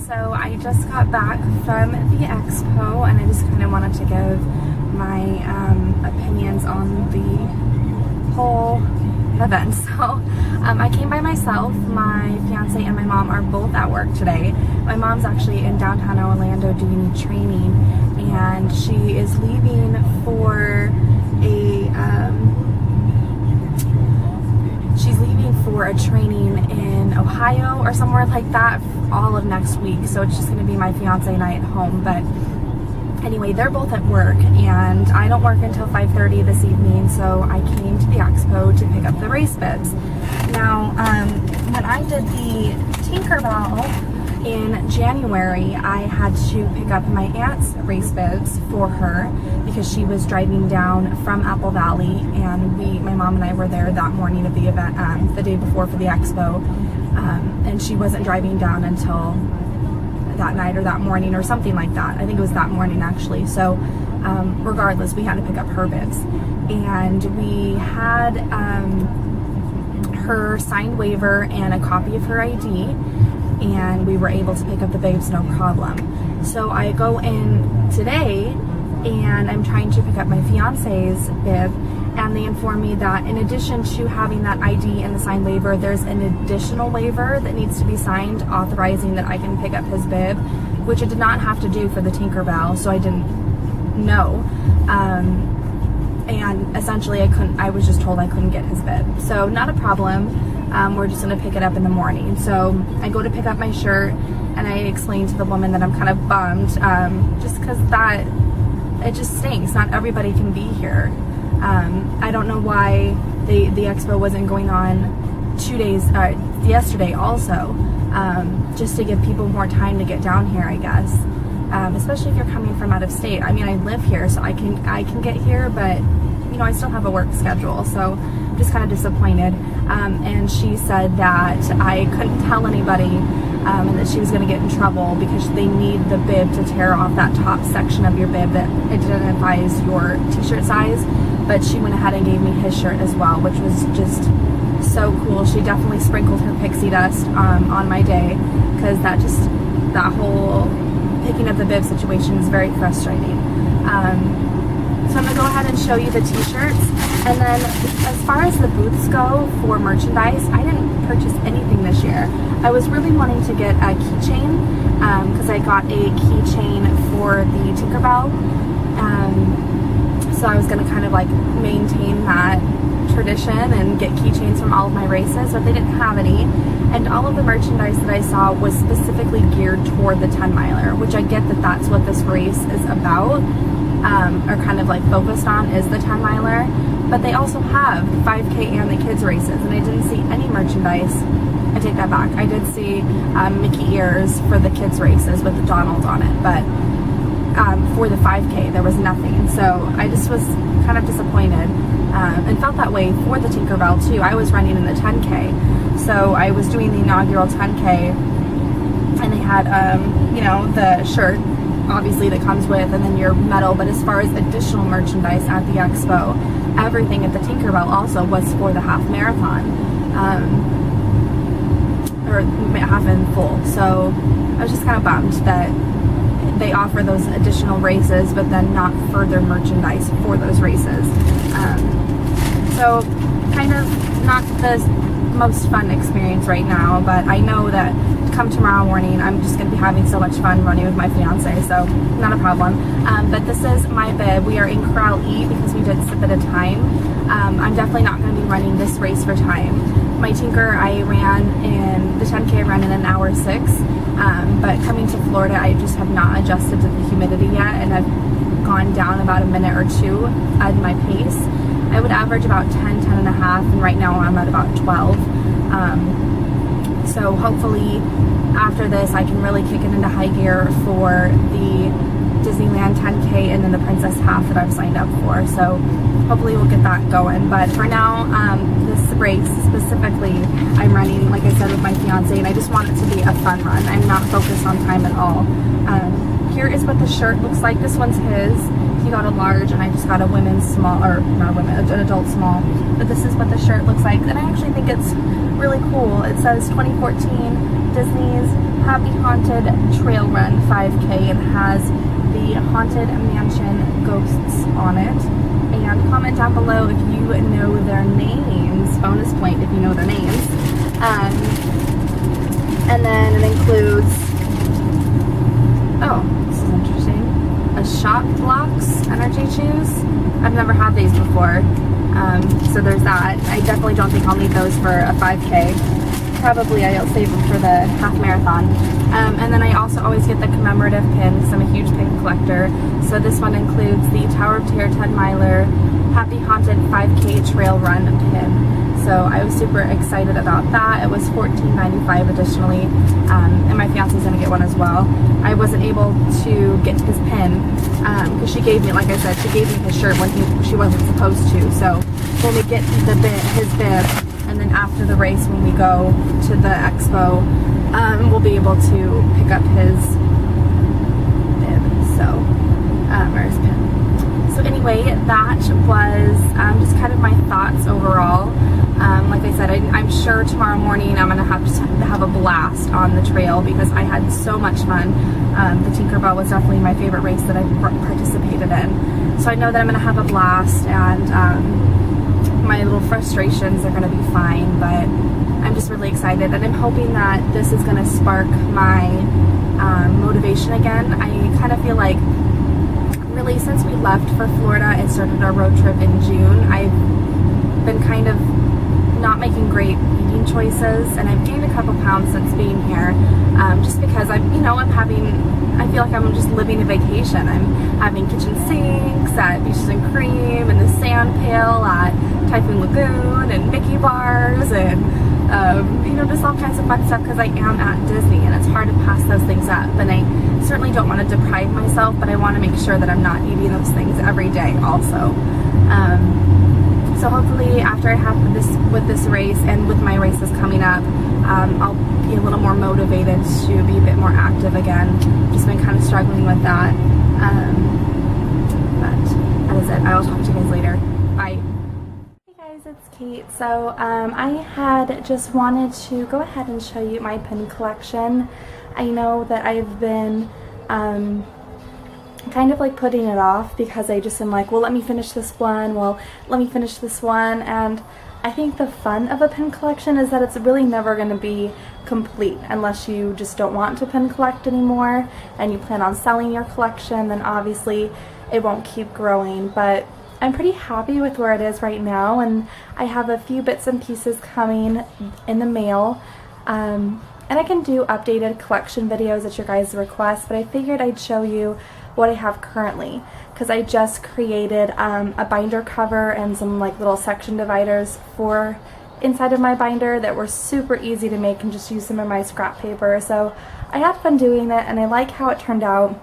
So I just got back from the Expo, and I just kind of wanted to give my opinions on the whole event. So I came by myself. My fiance and my mom are both at work today. My mom's actually in downtown Orlando doing training, and she is leaving for a training in Ohio or somewhere like that all of next week. So it's just going to be my fiance and I at home. But anyway, they're both at work, and I don't work until 5:30 this evening, so I came to the Expo to pick up the race bibs. Now, when I did the Tinkerbell in January, I had to pick up my aunt's race bibs for her because she was driving down from Apple Valley, and my mom and I were there that morning of the event, the day before for the Expo, and she wasn't driving down until that night or that morning or something like that. I think it was that morning actually. So regardless, we had to pick up her bibs, and we had her signed waiver and a copy of her ID, and we were able to pick up the bibs no problem. So I go in today and I'm trying to pick up my fiance's bib, and they inform me that in addition to having that ID and the signed waiver, there's an additional waiver that needs to be signed authorizing that I can pick up his bib, which I did not have to do for the Tinkerbell, so I didn't know. And essentially I was just told I couldn't get his bib. So not a problem. We're just gonna pick it up in the morning. So I go to pick up my shirt, and I explained to the woman that I'm kind of bummed, just because it just stinks. Not everybody can be here. I don't know why the Expo wasn't going on 2 days, yesterday also, just to give people more time to get down here, I guess. Especially if you're coming from out of state. I mean, I live here, so I can get here, but you know, I still have a work schedule, so I'm just kind of disappointed. And she said that I couldn't tell anybody, and that she was going to get in trouble because they need the bib to tear off that top section of your bib that identifies your t-shirt size. But she went ahead and gave me his shirt as well, which was just so cool. She definitely sprinkled her pixie dust on my day, because that whole picking up the bib situation is very frustrating. So I'm going to go ahead and show you the t-shirts. And then as far as the booths go for merchandise, I didn't purchase anything this year. I was really wanting to get a keychain, because I got a keychain for the Tinkerbell. So I was going to kind of like maintain that tradition and get keychains from all of my races, but they didn't have any. And all of the merchandise that I saw was specifically geared toward the 10 miler, which I get that that's what this race is about, or kind of like focused on, is the 10 miler. But they also have the 5K and the kids races, and I didn't see any merchandise. I take that back. I did see Mickey ears for the kids races with the Donald on it, but for the 5K there was nothing. So I just was kind of disappointed, and felt that way for the Tinkerbell too. I was running in the 10K, so I was doing the inaugural 10K, and they had you know, the shirt obviously that comes with, and then your medal. But as far as additional merchandise at the Expo, everything at the Tinkerbell also was for the half marathon, or half and full. So I was just kind of bummed that they offer those additional races, but then not further merchandise for those races. So kind of not the most fun experience right now, but I know that come tomorrow morning I'm just going to be having so much fun running with my fiance, so not a problem. But this is my bib. We are in Corral E because we did sip at a time. I'm definitely not going to be running this race for time. My Tinker, I ran in the 10K, I ran in an hour 6, but coming to Florida, I just have not adjusted to the humidity yet, and I've gone down about a minute or two at my pace. I would average about 10 and a half, and right now I'm at about 12. So hopefully after this I can really kick it into high gear for the Disneyland 10K and then the Princess Half that I've signed up for. So hopefully we'll get that going. But for now, this race specifically, I'm running, like I said, with my fiance, and I just want it to be a fun run. I'm not focused on time at all. Here is what the shirt looks like. This one's his. He got a large, and I just got a women's small, or not a women, an adult small. But this is what the shirt looks like, and I actually think it's really cool. It says 2014 Disney's Happy Haunted Trail Run 5K. It has the Haunted Mansion ghosts on it. And comment down below if you know their names. Bonus point if you know their names. And then it includes, oh, this is interesting, a Shot Blocks energy chews. I've never had these before. So there's that. I definitely don't think I'll need those for a 5K. Probably I'll save them for the half marathon. And then I also always get the commemorative pins. I'm a huge pin collector. So this one includes the Tower of Terror 10 miler, Happy Haunted 5K Trail Run pin. So I was super excited about that. It was $14.95 additionally. And my fiance's gonna get one as well. I wasn't able to get his pin because she gave me, like I said, she gave me his shirt when she wasn't supposed to. So when we get his bib, and then after the race when we go to the expo, we'll be able to pick up his bib, so, or his pin. So anyway, that was just kind of my thoughts overall. Like I said, I'm sure tomorrow morning I'm going to have a blast on the trail because I had so much fun. The Tinkerbell was definitely my favorite race that I've participated in. So I know that I'm going to have a blast, and my little frustrations are going to be fine, but I'm just really excited, and I'm hoping that this is going to spark my motivation again. I kind of feel like really since we left for Florida and started our road trip in June, I've been kind of not making great eating choices, and I've gained a couple pounds since being here, just because I feel like I'm just living a vacation. I'm having kitchen sinks at Beaches and Cream and the sand pail at Typhoon Lagoon and Mickey bars and just all kinds of fun stuff because I am at Disney and it's hard to pass those things up, and I certainly don't want to deprive myself, but I want to make sure that I'm not eating those things every day also. So hopefully after I have with this race and with my races coming up, I'll be a little more motivated to be a bit more active again. Just been kind of struggling with that. But that is it. I will talk to you guys later. Bye. Hey guys, it's Kate. So I had just wanted to go ahead and show you my pin collection. I know that I've been kind of like putting it off because I just am like, well, let me finish this one, and I think the fun of a pin collection is that it's really never going to be complete unless you just don't want to pin collect anymore and you plan on selling your collection. Then obviously it won't keep growing, but I'm pretty happy with where it is right now, and I have a few bits and pieces coming in the mail. And I can do updated collection videos at your guys' request, but I figured I'd show you what I have currently because I just created a binder cover and some like little section dividers for inside of my binder that were super easy to make and just use some of my scrap paper. So I had fun doing it and I like how it turned out.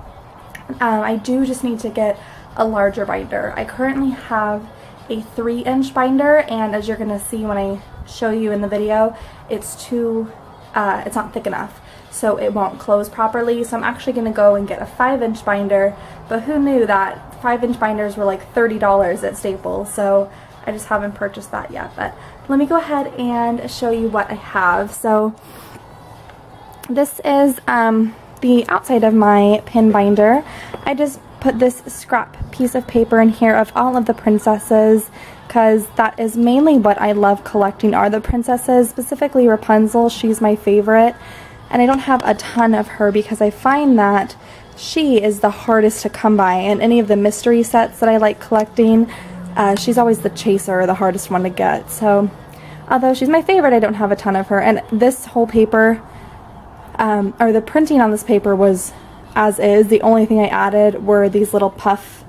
I do just need to get a larger binder. I currently have a 3-inch binder, and as you're gonna see when I show you in the video, it's not thick enough, so it won't close properly. So I'm actually going to go and get a 5-inch binder, but who knew that 5-inch binders were like $30 at Staples, so I just haven't purchased that yet. But let me go ahead and show you what I have. So this is the outside of my pin binder. I just put this scrap piece of paper in here of all of the princesses because that is mainly what I love collecting, are the princesses, specifically Rapunzel. She's my favorite. And I don't have a ton of her because I find that she is the hardest to come by. In any of the mystery sets that I like collecting, she's always the chaser, the hardest one to get. So, although she's my favorite, I don't have a ton of her. And this whole paper, or the printing on this paper was as is. The only thing I added were these little puff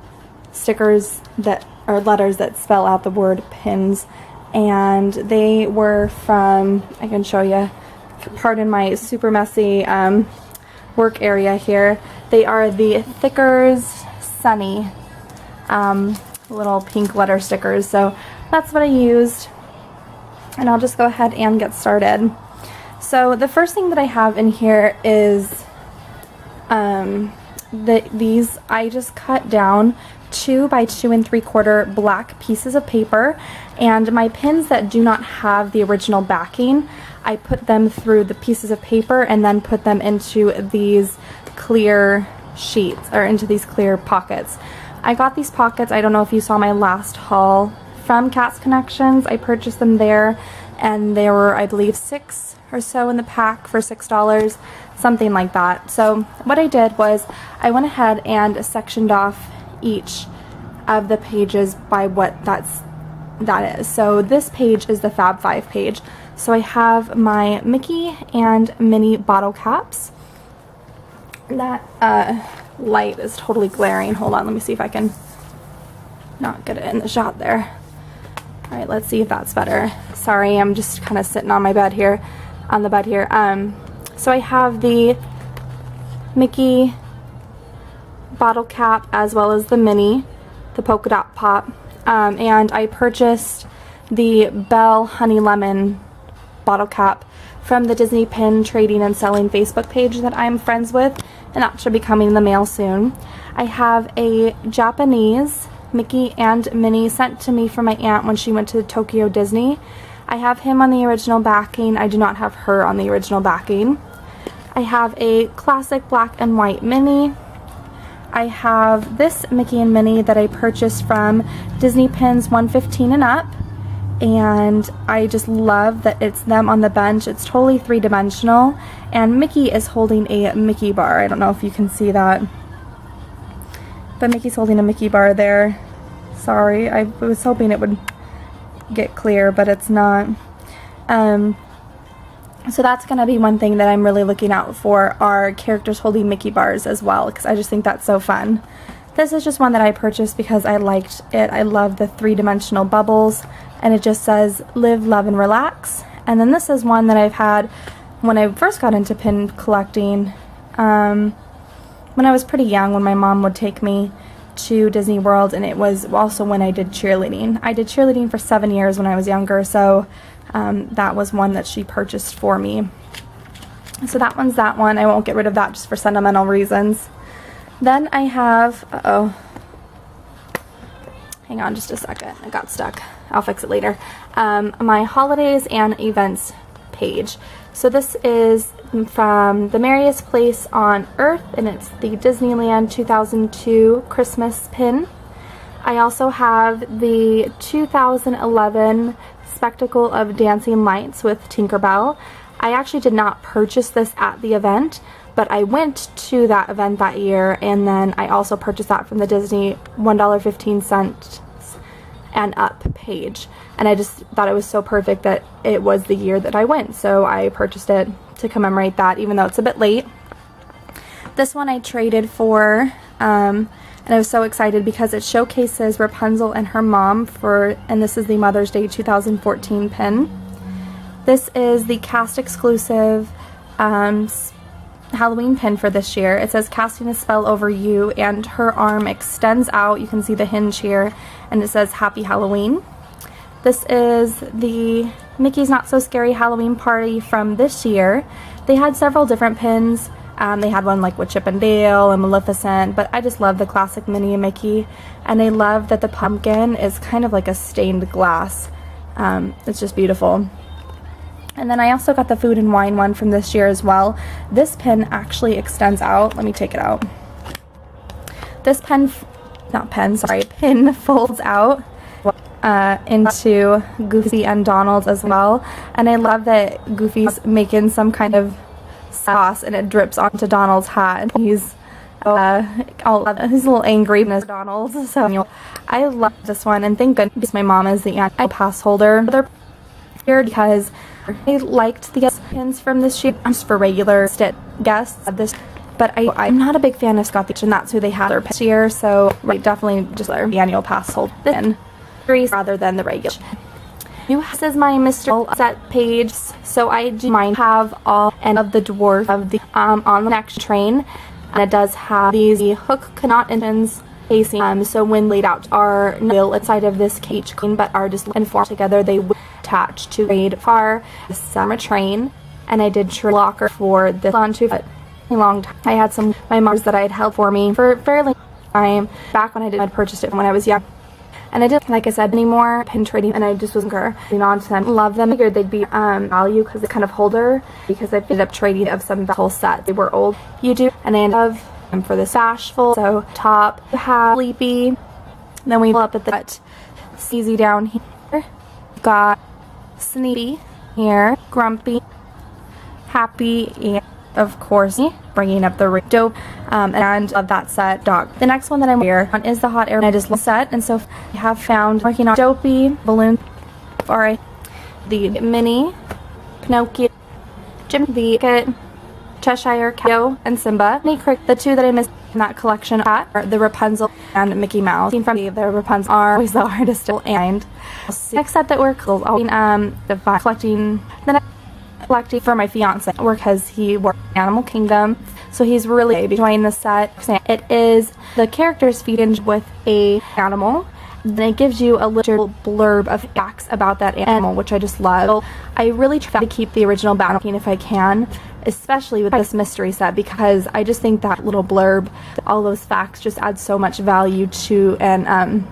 stickers that are letters that spell out the word pins. And they were from, I can show you, pardon my super messy work area here. They are the Thickers Sunny little pink letter stickers. So that's what I used, and I'll just go ahead and get started. So the first thing that I have in here is these I just cut down 2 by 2 3/4 black pieces of paper, and my pins that do not have the original backing, I put them through the pieces of paper and then put them into these clear sheets, or into these clear pockets. I got these pockets, I don't know if you saw my last haul, from Cats Connections. I purchased them there, and there were, I believe, 6 or so in the pack for $6, something like that. So what I did was I went ahead and sectioned off each of the pages by what that is. So this page is the Fab 5 page. So I have my Mickey and Minnie bottle caps. That light is totally glaring. Hold on, let me see if I can not get it in the shot there. All right, let's see if that's better. Sorry, I'm just kind of sitting on my bed here, on the bed here. So I have the Mickey bottle cap as well as the Minnie, the polka dot pop, and I purchased the Belle Honey Lemon bottle cap from the Disney Pin Trading and Selling Facebook page that I'm friends with, and that should be coming in the mail soon. I have a Japanese Mickey and Minnie sent to me from my aunt when she went to Tokyo Disney. I have him on the original backing. I do not have her on the original backing. I have a classic black and white Minnie. I have this Mickey and Minnie that I purchased from Disney Pins 115 and up, and I just love that it's them on the bench. It's totally three-dimensional, and Mickey is holding a Mickey bar. I don't know if you can see that, but Mickey's holding a Mickey bar there. Sorry, I was hoping it would get clear, but it's not. So that's going to be one thing that I'm really looking out for, are characters holding Mickey bars as well, because I just think that's so fun. This is just one that I purchased because I liked it. I love the three-dimensional bubbles, and it just says live, love, and relax. And then this is one that I've had when I first got into pin collecting, when I was pretty young, when my mom would take me to Disney World, and it was also when I did cheerleading. I did cheerleading for 7 years when I was younger, so that was one that she purchased for me. So that one's that one. I won't get rid of that just for sentimental reasons. Then I have, hang on just a second, I got stuck. I'll fix it later. My holidays and events page. So this is from The Merriest Place on Earth, and it's the Disneyland 2002 Christmas pin. I also have the 2011 Spectacle of Dancing Lights with Tinkerbell. I actually did not purchase this at the event, but I went to that event that year, and then I also purchased that from the Disney $1.15 and up page, and I just thought it was so perfect that it was the year that I went, so I purchased it to commemorate that, even though it's a bit late. This one I traded for, and I was so excited because it showcases Rapunzel and her mom and this is the Mother's Day 2014 pin. This is the cast exclusive Halloween pin for this year. It says casting a spell over you, and her arm extends out. You can see the hinge here, and it says Happy Halloween. This is the Mickey's Not So Scary Halloween Party from this year. They had several different pins. They had one like with Chip and Dale and Maleficent, but I just love the classic Minnie and Mickey, and I love that the pumpkin is kind of like a stained glass. It's just beautiful. And then I also got the food and wine one from this year as well. This pin actually extends out. Let me take it out. This pin folds out into Goofy and Donald as well. And I love that Goofy's making some kind of sauce and it drips onto Donald's hat. He's he's a little angry, Miss Donald. So I love this one, and thank goodness my mom is the annual pass holder here, because I liked the guest pins from this year just for regular guests of this, but I'm not a big fan of Scott and that's who they had this year, so I definitely just let the annual pass hold in rather than the regular. This is my Mr. set page, so I do mine have all and of the dwarf of the on the next train, and it does have these hook knot ends facing, so when laid out are not inside of this cage queen, but are just informed together. They will attach to raid far summer train, and I did locker for this on to a long time. I had some my moms that I had held for me for fairly time back when I'd purchased it when I was young. And I didn't, like I said, anymore pin trading, and I just wasn't getting on to them. Love them. I figured they'd be value because they're kind of older, because I ended up trading of some whole sets. They were old. You do, and I ended up for this bashful. So top, you have Sleepy. Then we pull up at the Easy down here. Got Sneaky here, Grumpy, Happy, and of course bringing up the dope, and of that set dog. The next one that I'm here on is the Hot Air Night is set, and so I have found working on Dopey, Balloon, or the Mini, Pinocchio, Jim the Kit, Cheshire Cat, and Simba. The two that I missed in that collection are the Rapunzel and Mickey Mouse. Seen from the Rapunzel are always the hardest to find. Next set that we're collecting for my fiance, because he works in Animal Kingdom, so he's really enjoying the set. It is the characters feed with a animal, then it gives you a little blurb of facts about that animal, which I just love. I really try to keep the original Battle if I can, especially with this mystery set, because I just think that little blurb, all those facts, just add so much value to and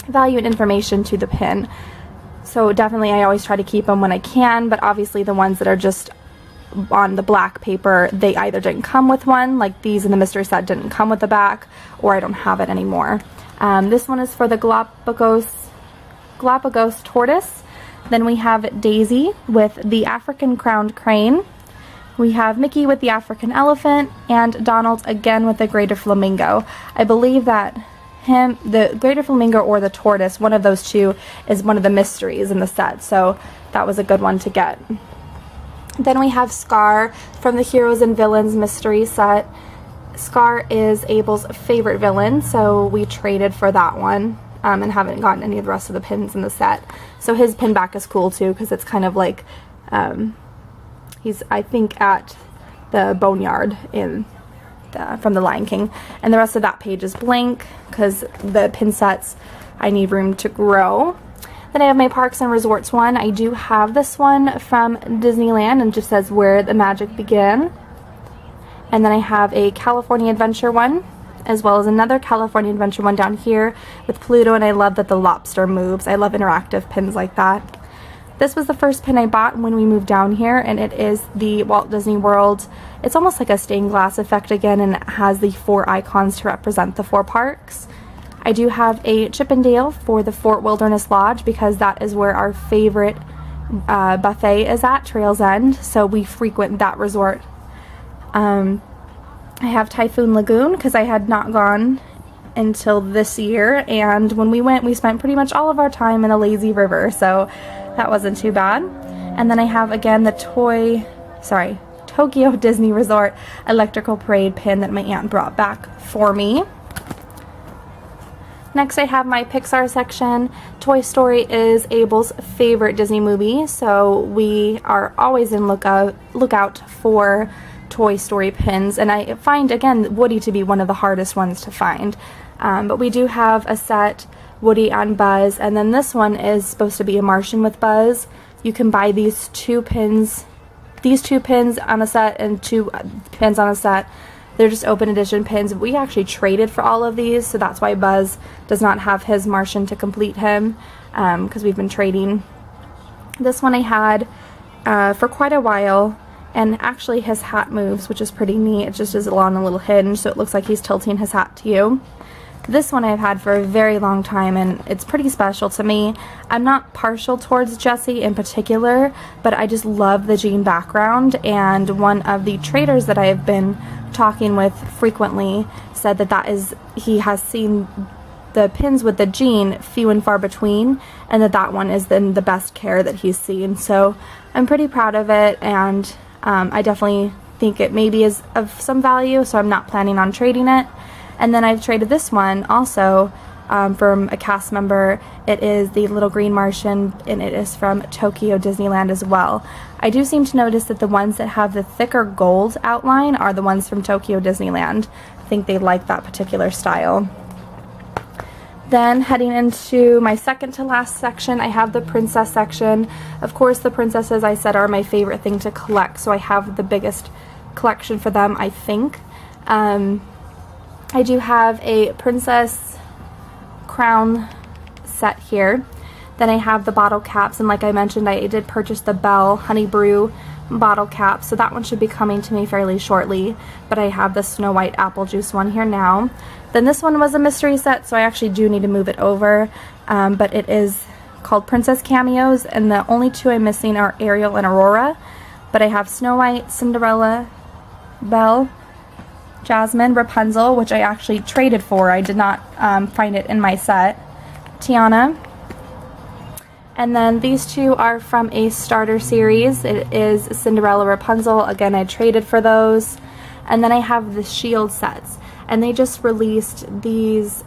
value and information to the pin. So definitely I always try to keep them when I can, but obviously the ones that are just on the black paper, they either didn't come with one, like these in the mystery set didn't come with the back, or I don't have it anymore. This one is for the Galapagos tortoise. Then we have Daisy with the African crowned crane. We have Mickey with the African elephant, and Donald again with the greater flamingo. I believe that the greater flamingo or the tortoise, one of those two, is one of the mysteries in the set, so that was a good one to get. Then we have Scar from the Heroes and Villains mystery set. Scar is Abel's favorite villain, so we traded for that one, and haven't gotten any of the rest of the pins in the set. So his pin back is cool too, because it's kind of like he's, I think, at the boneyard from the Lion King, and the rest of that page is blank because the pin sets, I need room to grow. Then I have my Parks and Resorts one. I do have this one from Disneyland, and it just says where the magic began. And then I have a California Adventure one, as well as another California Adventure one down here with Pluto, and I love that the lobster moves. I love interactive pins like that. This was the first pin I bought when we moved down here, and it is the Walt Disney World. It's almost like a stained glass effect again, and it has the 4 icons to represent the 4 parks. I do have a Chippendale for the Fort Wilderness Lodge, because that is where our favorite buffet is at, Trails End, so we frequent that resort. I have Typhoon Lagoon, because I had not gone until this year, and when we went, we spent pretty much all of our time in a lazy river, so that wasn't too bad. And then I have again the Tokyo Disney Resort Electrical Parade pin that my aunt brought back for me. Next I have my Pixar section. Toy Story is Abel's favorite Disney movie, so we are always in lookout for Toy Story pins, and I find again Woody to be one of the hardest ones to find. But we do have a set Woody and Buzz, and then this one is supposed to be a Martian with Buzz. You can buy these two pins on a set and 2 pins on a set. They're just open edition pins. We actually traded for all of these, so that's why Buzz does not have his Martian to complete him, because we've been trading. This one I had for quite a while, and actually his hat moves, which is pretty neat. It just is on a little hinge, so it looks like he's tilting his hat to you. This one I've had for a very long time, and it's pretty special to me. I'm not partial towards Jessie in particular, but I just love the jean background, and one of the traders that I have been talking with frequently said that he has seen the pins with the jean few and far between, and that one is then the best care that he's seen. So I'm pretty proud of it, and I definitely think it maybe is of some value, so I'm not planning on trading it. And then I've traded this one also from a cast member. It is the Little Green Martian, and it is from Tokyo Disneyland as well. I do seem to notice that the ones that have the thicker gold outline are the ones from Tokyo Disneyland. I think they like that particular style. Then heading into my second to last section, I have the princess section. Of course, the princesses, I said, are my favorite thing to collect, so I have the biggest collection for them, I think. I do have a princess crown set here. Then I have the bottle caps, and like I mentioned, I did purchase the Belle Honey Brew bottle cap, so that one should be coming to me fairly shortly. But I have the Snow White apple juice one here now. Then this one was a mystery set, so I actually do need to move it over, but it is called Princess Cameos, and the only two I'm missing are Ariel and Aurora. But I have Snow White, Cinderella, Belle, Jasmine, Rapunzel, which I actually traded for. I did not find it in my set, Tiana. And then these two are from a starter series. It is Cinderella, Rapunzel. Again, I traded for those. And then I have the Shield sets. And they just released these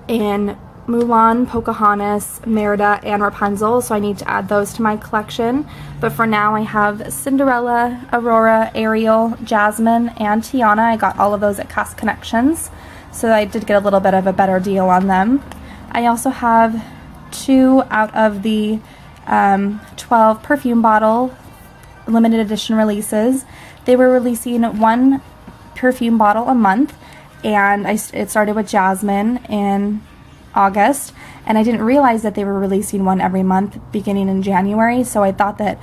in Mulan, Pocahontas, Merida, and Rapunzel. So I need to add those to my collection. But for now, I have Cinderella, Aurora, Ariel, Jasmine, and Tiana. I got all of those at Cost Connections. So I did get a little bit of a better deal on them. I also have 2 out of the 12 perfume bottle limited edition releases. They were releasing 1 perfume bottle a month, and it started with Jasmine in August, and I didn't realize that they were releasing one every month beginning in January, so I thought that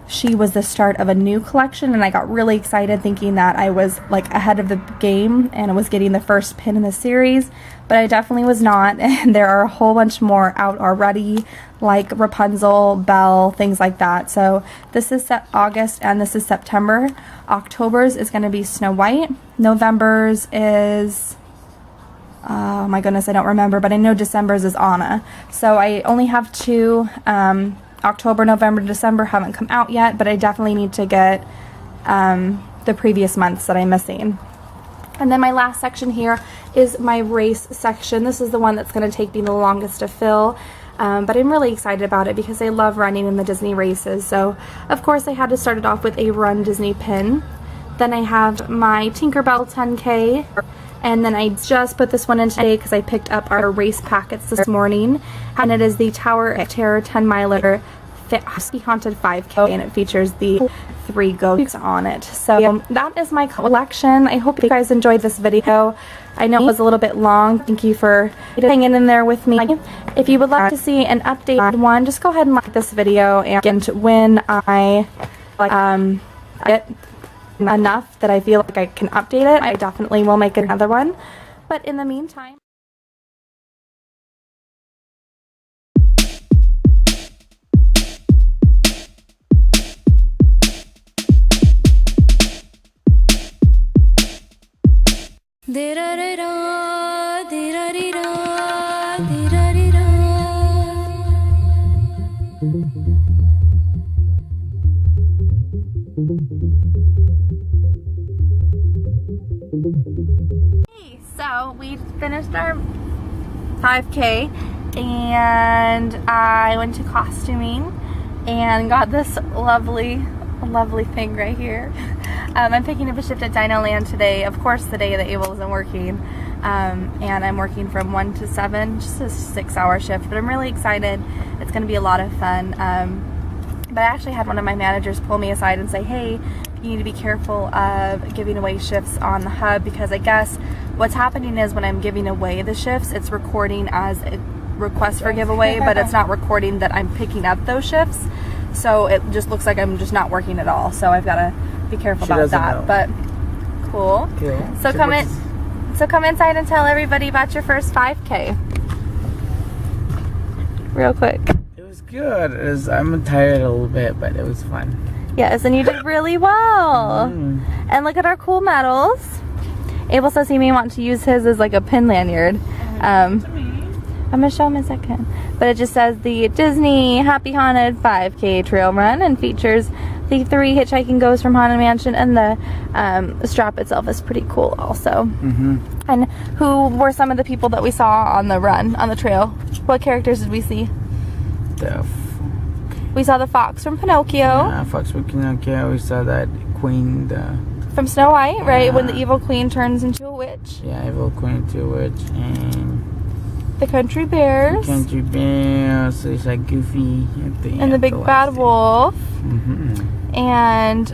she was the start of a new collection, and I got really excited thinking that I was like ahead of the game and I was getting the first pin in the series, but I definitely was not. And there are a whole bunch more out already, like Rapunzel, Belle, things like that. So this is August and this is September. October's is going to be Snow White. November's is, oh my goodness, I don't remember, but I know December's is Anna. So I only have 2. October, November, December haven't come out yet, but I definitely need to get the previous months that I'm missing. And then my last section here is my race section. This is the one that's going to take me the longest to fill, but I'm really excited about it because I love running in the Disney races. So of course I had to start it off with a Run Disney pin. Then I have my Tinkerbell 10K, and then I just put this one in today because I picked up our race packets this morning, and it is the Tower of Terror 10-miler Haunted 5K, and it features the 3 goats on it. So that is my collection. I hope you guys enjoyed this video. I know it was a little bit long. Thank you for hanging in there with me. If you would like to see an updated one, just go ahead and like this video, and when I get enough that I feel like I can update it, I definitely will make another one. But in the meantime, so we finished our 5K, and I went to costuming and got this lovely thing right here. I'm picking up a shift at Dino Land today, of course the day that Abel isn't working, and I'm working from 1 to 7, just a 6-hour shift, but I'm really excited. It's going to be a lot of fun. But I actually had one of my managers pull me aside and say, hey, you need to be careful of giving away shifts on the hub, because I guess what's happening is when I'm giving away the shifts, it's recording as a request for giveaway, but it's not recording that I'm picking up those shifts. So it just looks like I'm just not working at all. So I've got to be careful about that. Know. But cool. So come inside and tell everybody about your first 5K. Real quick. It was good. I'm tired a little bit, but it was fun. Yes, and you did really well. And look at our cool medals. Abel says he may want to use his as like a pin lanyard. I'm going to show him in a second. But it just says the Disney Happy Haunted 5K Trail Run, and features the 3 hitchhiking ghosts from Haunted Mansion, and the strap itself is pretty cool also. And who were some of the people that we saw on the run, on the trail? What characters did we see? We saw the fox from Pinocchio. Yeah, fox from Pinocchio. We saw that queen, from Snow White, right? When the evil queen turns into a witch. Yeah, evil queen into a witch. And the country bears. Country bears. So it's like Goofy at the end. And the big bad wolf. Mm-hmm. And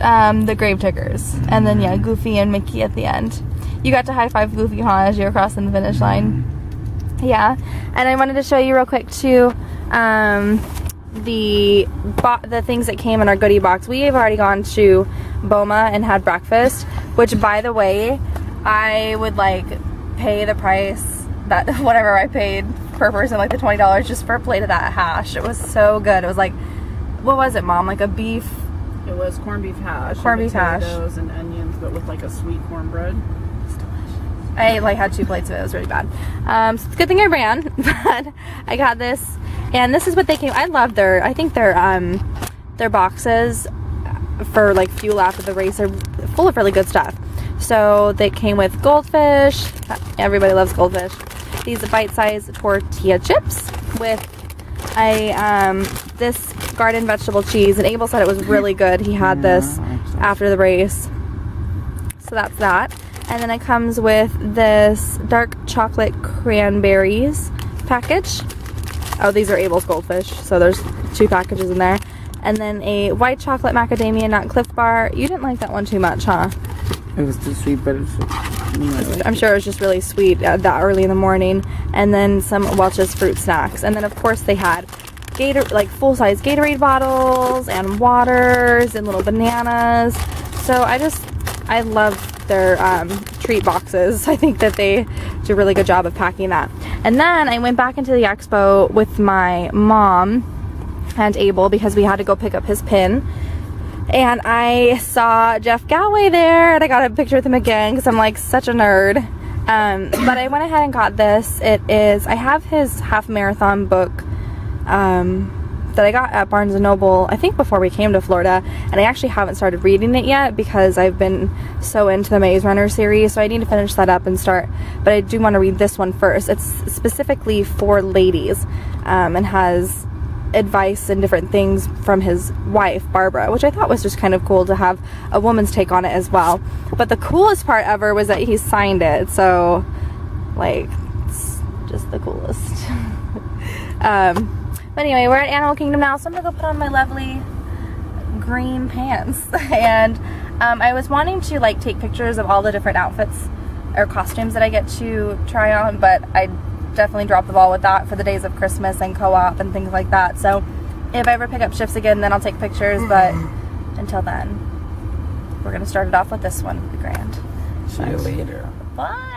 the grave diggers. And then, yeah, Goofy and Mickey at the end. You got to high five Goofy, huh, as you were crossing the finish line. Yeah. And I wanted to show you real quick, too, the things that came in our goodie box. We have already gone to Boma and had breakfast, which, by the way, I would like pay the price that whatever I paid per person, like the $20 just for a plate of that hash. It was so good. It was like, what was it, Mom? Like a beef. It was corned beef hash. Corned beef hash. Potatoes and onions, but with like a sweet cornbread. It's delicious. I like had 2 plates of it. It was really bad. So it's a good thing I ran, but I got this, and this is what they came. I love I think their boxes for like fuel after the race are full of really good stuff. So they came with goldfish. Everybody loves goldfish. These bite-sized tortilla chips with this garden vegetable cheese. And Abel said it was really good. He had this after the race. So that's that. And then it comes with this dark chocolate cranberries package. Oh, these are Abel's goldfish. So there's 2 packages in there. And then a white chocolate macadamia nut Cliff Bar. You didn't like that one too much, huh? It was too sweet, but it was, I'm sure it was just really sweet that early in the morning. And then some Welch's fruit snacks. And then of course they had full-size Gatorade bottles and waters and little bananas. So I love their treat boxes. I think that they do a really good job of packing that. And then I went back into the expo with my mom and Abel because we had to go pick up his pin. And I saw Jeff Galway there, and I got a picture with him again because I'm like such a nerd. But I went ahead and got this. I have his half marathon book that I got at Barnes & Noble, I think before we came to Florida, and I actually haven't started reading it yet because I've been so into the Maze Runner series, so I need to finish that up and start. But I do want to read this one first. It's specifically for ladies, and has advice and different things from his wife Barbara, which I thought was just kind of cool to have a woman's take on it as well. But the coolest part ever was that he signed it, so like it's just the coolest. But anyway, we're at Animal Kingdom now, so I'm gonna go put on my lovely green pants. And I was wanting to like take pictures of all the different outfits or costumes that I get to try on, but I definitely dropped the ball with that for the days of Christmas and co-op and things like that. So if I ever pick up shifts again, then I'll take pictures, but until then we're gonna start it off with this one, the Grand. See you later. Bye.